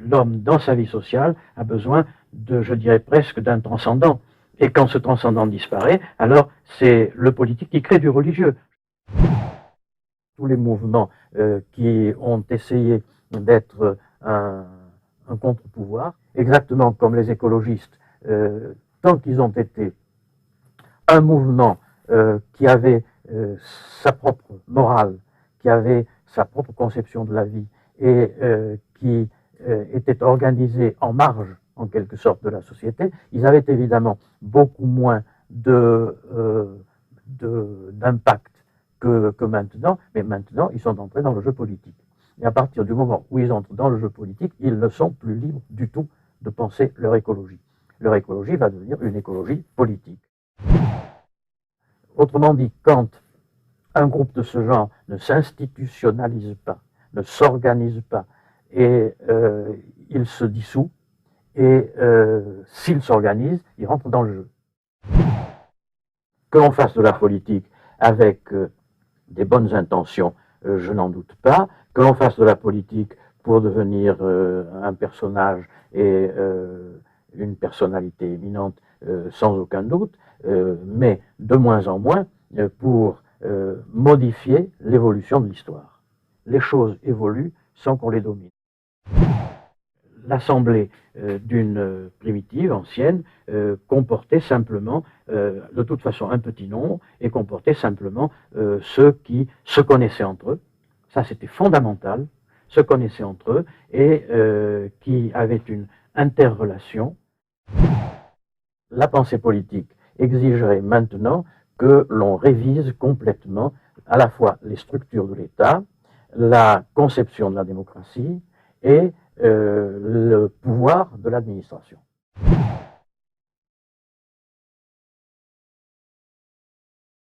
l'homme, dans sa vie sociale, a besoin de, je dirais presque, d'un transcendant. Et quand ce transcendant disparaît, alors c'est le politique qui crée du religieux. Tous les mouvements qui ont essayé d'être un contre-pouvoir, exactement comme les écologistes, tant qu'ils ont été un mouvement qui avait sa propre morale, qui avait sa propre conception de la vie et qui était organisé en marge, en quelque sorte, de la société, ils avaient évidemment beaucoup moins d'impact que maintenant, mais maintenant, ils sont entrés dans le jeu politique. Et à partir du moment où ils entrent dans le jeu politique, ils ne sont plus libres du tout de penser leur écologie. Leur écologie va devenir une écologie politique. Autrement dit, quand un groupe de ce genre ne s'institutionnalise pas, ne s'organise pas, et il se dissout, et s'il s'organise, il rentre dans le jeu. Que l'on fasse de la politique avec des bonnes intentions, je n'en doute pas. Que l'on fasse de la politique pour devenir un personnage et une personnalité éminente, sans aucun doute, mais de moins en moins pour modifier l'évolution de l'histoire. Les choses évoluent sans qu'on les domine. L'assemblée d'une primitive ancienne comportait simplement, de toute façon, un petit nombre et comportait simplement ceux qui se connaissaient entre eux. Ça, c'était fondamental, se connaissaient entre eux et qui avaient une interrelation. La pensée politique exigerait maintenant que l'on révise complètement à la fois les structures de l'État, la conception de la démocratie et le pouvoir de l'administration.